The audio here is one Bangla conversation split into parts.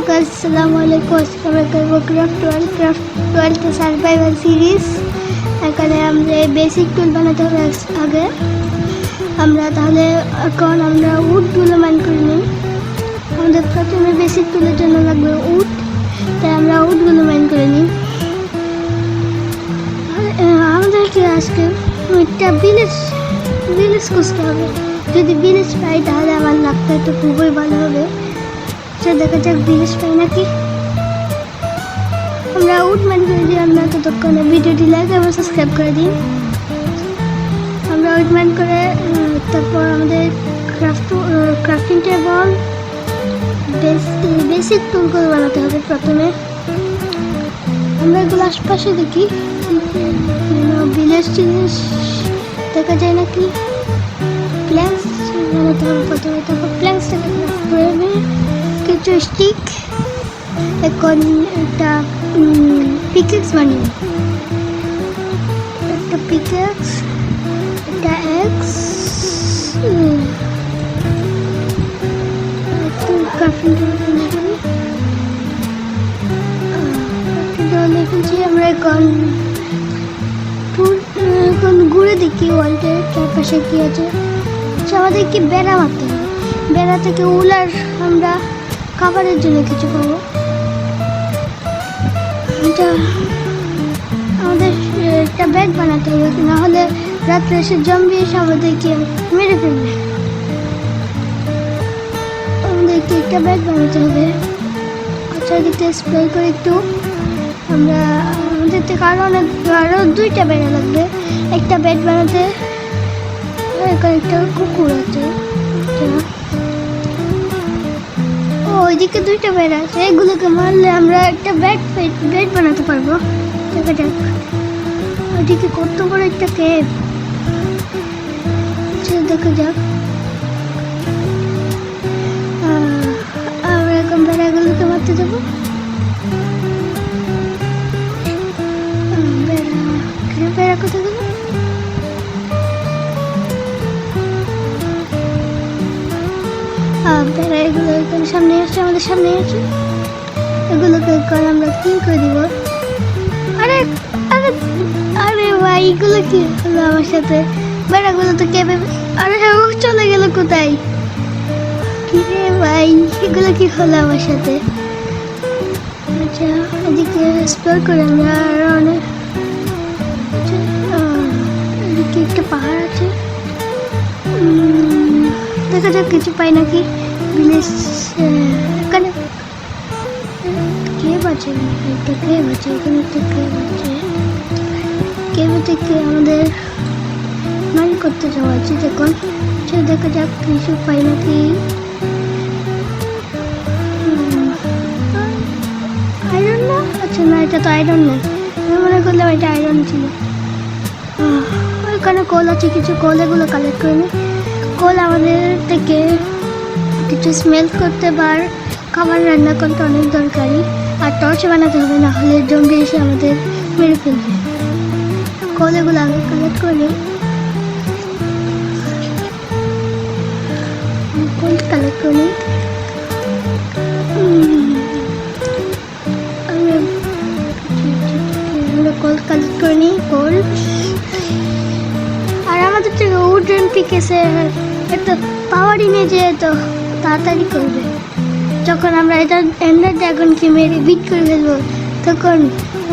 guys, Assalamualaikum. আমরা করব ক্রাফট 12 সার্ভাইভাল সিরিজ। এখানে আমরা বেসিক টুল বানাতে হবে আগে। এখন আমরা উডগুলো মাইন করে নিই। আমাদের প্রথমে বেসিক টুলের জন্য লাগবে উড, তাই আমরা উডগুলো মাইন করে নিই। আমাদেরকে আজকে একটা ভিলেজ খুঁজতে হবে। যদি ভিলেজ পাই তাহলে আমার লাগটা একটু খুবই ভালো হবে। দেখা যাক ভিলেজ পাই নাকি। আমরা উড মাইন করে দিই। আমরা ততক্ষণে ভিডিওটি লাইক এবং সাবস্ক্রাইব করে দিন। আমরা উড মাইন করে তারপর আমাদের ক্রাফটিং টেবল বেসিক টুলগুলো বানাতে হবে। প্রথমে আমরা এগুলো আশপাশে দেখি ভিলেজ জিনিস দেখা যায় নাকি। প্ল্যাঙ্কস বানাতে হবে প্রথমে, তারপর প্ল্যাঙ্কসটাকে করে কিছু স্টিক। এখন একটা পিকেক্স বানিয়ে, একটা পিকেক্স, একটা এক্স, লিখেছি। আমরা এখন ঘুরে দেখি ওয়ার্ল্ডের চারপাশে কি আছে। আমাদের কি বেড়া মারতে হবে। বেড়া থেকে উলার আমরা খাবারের জন্য কিছু পাবো। আমাদের একটা বেড বানাতে হবে, নাহলে রাত্রে এসে জম্বি এসে আমাদেরকে মেরে ফেলবে। আমাদেরকে একটা বেড বানাতে হবে। চারিদিকে স্প্রে করে একটু আমাদের থেকে আরও 2টা বেড়া লাগবে একটা বেড বানাতে। একটা কুকুর আছে, ওইদিকে 2টা বেড়া আছে। এগুলোকে মারলে আমরা একটা বেড বানাতে পারবো। দেখা যাক। ওইদিকে কত বড় একটা কেভ, দেখা যাক। আমরা এখন বেড়াগুলোকে মারতে যাবো। বেড়া কোথায় গেল? বেড়া এগুলো এখানে সামনে আসছে, আমাদের সামনে আছে। এগুলোকে আমরা কিল করে দিব। আরে আরে আরে ভাই, এগুলো কি হলো আমার সাথে? বেড়াগুলো তো কেঁপে, আরে চলে গেল কোথায়? কি রে ভাই, এগুলো কি হলো আমার সাথে? আচ্ছা, এদিকে এক্সপ্লোর করে আমরা আরো অনেক। এদিকে একটা পাহাড় আছে, দেখা যাক কিছু পাই নাকি। ভিলেজ এখানে কেভ আছে, একটা কেভ আছে, এখানে একটা কেভ আছে। কেভে থেকে আমাদের মাইন করতে যাওয়া উচিত এখন। দেখা যাক কিছু পাই নাকি। আয়রন না? আচ্ছা না, এটা তো আয়রন না। আমি মনে করলাম এটা আয়রন ছিল। ওইখানে কোল আছে, কিছু কোল এগুলো কালেক্ট করে নিই। কোল আমাদের থেকে কিছু স্মেল করতে পার খাবার রান্না করতে অনেক দরকারি। আর টর্চ বানাতে হবে, না হলে জম্বি এসে আমাদের মেরে ফেলবে। কোল এগুলো আগে কালেক্ট করে নিই। কোল কালেক্ট করে নিই। আমরা কোল কালেক্ট করে নিই। কোল আর আমাদের থেকে উডেন পিকেসে এত পাওয়ারই নেই যে এত তাড়াতাড়ি করবে। যখন আমরা এটা এন্ডার ড্রাগনকে মেরে বিট করে ফেলবো, তখন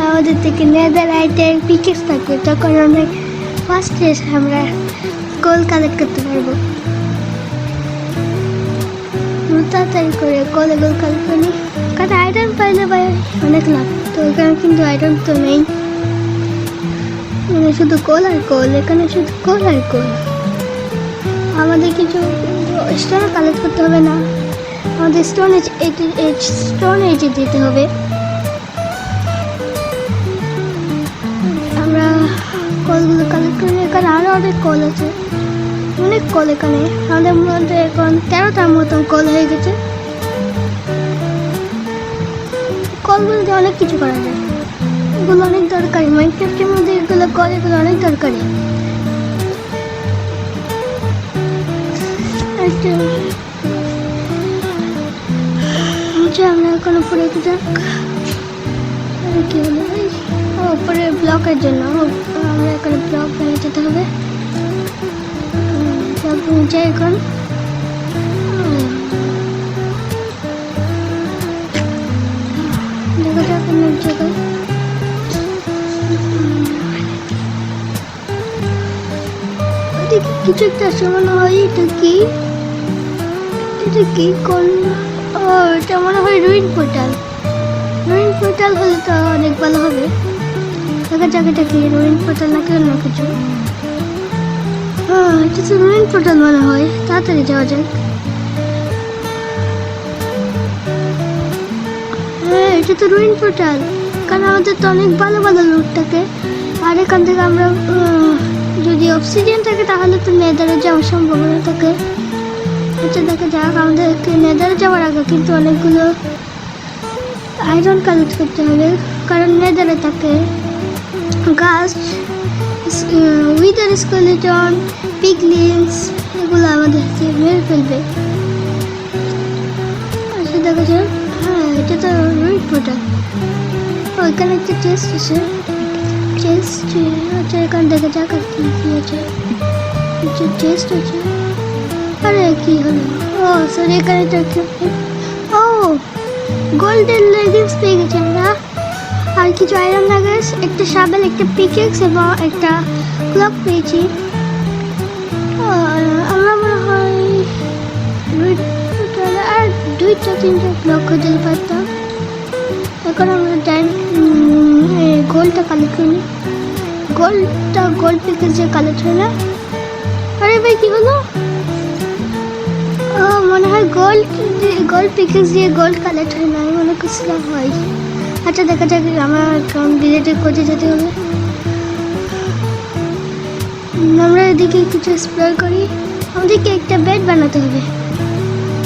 আমাদের থেকে নেদার আইটের পিকেস থাকবে। তখন অনেক ফাস্টে আমরা কোল কালেক্ট করতে পারবো। তাড়াতাড়ি করে কোল কালেক্ট করি, কারণ আয়রন পাইলে ভাই অনেক লাভ। তো এখানে কিন্তু আয়রন তো নেই, শুধু কোল আর কোল। এখানে শুধু কোল আর কোল। আমাদের কিছু স্টোন কালেক্ট করতে হবে না, আমাদের স্টোন এজে দিতে হবে। আমরা কলগুলো কালেক্ট করি। এখানে আরও অনেক কল আছে, অনেক কল। এখানে আমাদের মধ্যে এখন 13টার মতন কল হয়ে গেছে। কলগুলো দিয়ে অনেক কিছু করা যায়। এগুলো অনেক দরকারি মাইনক্রাফটের মধ্যে। এগুলো কল, এগুলো অনেক দরকারি। আচ্ছা আমরা এখন উপরে যাক। কি হলো উপরে ব্লকের জন্য আমরা এখন ব্লক নিয়ে যেতে হবে। ব্লক নিচে এখন দেখা যাক অনেক জায়গায় কিছু একটা আসে মনে হয়। এটা কি কোন এটা মনে হয় রুইন পোর্টাল হলে তো অনেক ভালো হবে। দেখা যাক এটা কি রুইন পোর্টাল নাকি অন্য কিছু। এটা তো রুইন পোর্টাল মনে হয়, তাড়াতাড়ি যাওয়া যাক। হ্যাঁ এটা তো রুইন পোর্টাল, কারণ আমাদের তো অনেক ভালো ভালো লুট থাকে। আর এখান থেকে আমরা যদি অক্সিজেন থাকে তাহলে তো নেদারে যাওয়ার সম্ভাবনা থাকে। আচ্ছা দেখা যাক, আমাদেরকে নেদারে যাওয়ার আগে কিন্তু অনেকগুলো আয়রন কালেক্ট করতে হবে, কারণ নেদারে থাকে গাছ, উইদার স্কেলেটন, পিগলিনস, এগুলো আমাদেরকে মেরে ফেলবে। আচ্ছা দেখা যাক। হ্যাঁ এটা তো রুইন পোর্টাল। ওইখানে একটা চেস্ট আছে, আচ্ছা এখানে দেখা যাক আর কি আছে। চেস্ট আছে। আরে কি হলো? সরি এখানে তো গোল্ডেন লেগিংস পেয়ে গেছি আমরা, আর কিছু আয়রন নাগেটস, একটা শাবেল, একটা পিকেক্স এবং একটা ক্লক পেয়েছি। আমরা মনে হয় আর 2-3টা ব্লক হয়ে যেতে পারতাম। এখন আমরা গোল্ডটা কালেক্ট করি। গোল্ড পিকেক্স দিয়ে কালেক্ট হয় না। আরে ভাই কি হলো? মনে হয় গোল্ড পিকেক্স দিয়ে গোল্ড কালেক্ট হয় না, মনে করছিলাম হয়। আচ্ছা দেখা যাক, আমার ডিলেটেড করতে যেতে হবে। আমরা এদিকে কিছু এক্সপ্লোর করি। আমাদেরকে একটা বেড বানাতে হবে,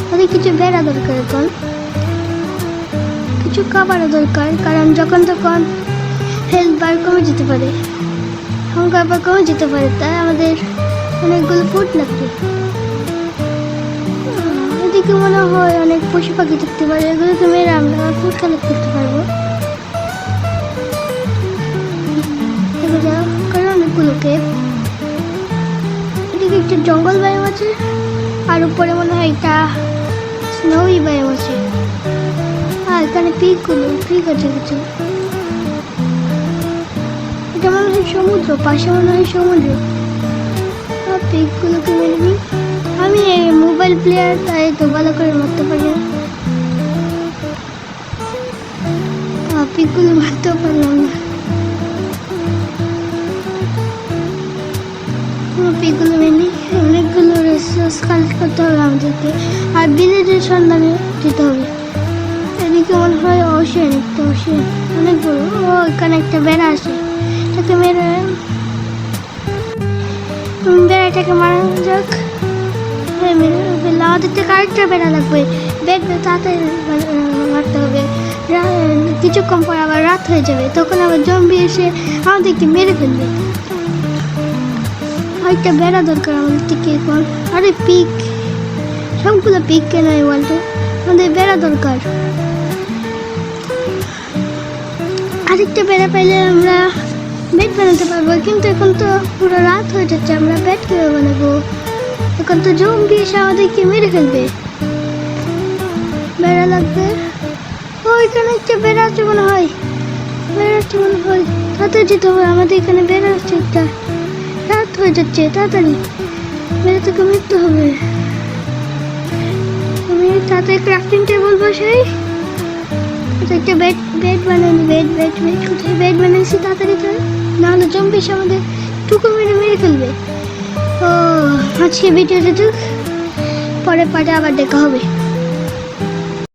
আমাদের কিছু বেড়া দরকার, এখন কিছু খাবারও দরকার, কারণ যখন তখন হেলথ বার কমে যেতে পারে, সংখ্যা বার কমে যেতে পারে, তাই আমাদের অনেকগুলো ফুড লাগবে। এদিকে মনে হয় অনেক পশু পাখি দেখতে পারে, এগুলোকে মেরে আমরা ফুড কালেক্ট করতে পারবো। কারণ অনেকগুলোকে এদিকে একটা জঙ্গল বায়ু আছে, আর উপরে মনে হয় একটা স্নোই বায়ু আছে। আর এখানে পিক আছে কিছু। এটা মনে হয় সমুদ্র, পাশে মনে হয় সমুদ্র। পিকগুলোকে মেরে নিই। আমি মোবাইল প্লেয়ার, তাই তো ভালো করে মারতে পারি না। পিকগুলো মারতেও পারলাম না। পিকগুলো মেরে নিই। অনেকগুলো রিসোর্স কালেক্ট করতে হবে আমাদেরকে, আর ভিলেজের সন্ধানে যেতে হবে। এদিকে মনে হয় ওশেন, একটা ওশেন অনেক বড়। এখানে একটা বেড়া আছে, এটাকে বেড়াটাকে মারা যাক। আমাদের থেকে আরেকটা বেড়া লাগবে, তাড়াতাড়ি মারতে হবে। কিছুক্ষণ পর আবার রাত হয়ে যাবে, তখন আবার জম্বি এসে আমাদেরকে মেরে ফেলবে। আরেকটা বেড়া দরকার আমাদের থেকে এখন। আরে পিক, সবগুলো পিক কেন এই ওয়ার্ল্ডে, আমাদের বেড়া দরকার। আরেকটা বেড়া পাইলে আমরা বেড বানাতে পারবো, কিন্তু এখন তো পুরো রাত হয়ে যাচ্ছে, আমরা বেড কীভাবে বানাবো? এখন তো জম্বি এসে আমাদেরকে মেরে ফেলবে। বেড়া লাগবে। এখানে একটা বেড়া আছে মনে হয়, তাড়াতাড়ি যেতে হবে আমাদের, এখানে বেড়া আছে একটা। রাত হয়ে যাচ্ছে, তাড়াতাড়ি বেড়া থেকে মৃত্যু হবে। আমি তাড়াতাড়ি ক্রাফটিং টেবিল বসাই, একটা বেড বানাই। কোথায় বেড বানাইছি? তাড়াতাড়ি তো, নাহলে জম্বি এসে আমাদের টুকু মেরে ফেলবে। আজকে ভিডিওটা পরে আবার দেখা হবে।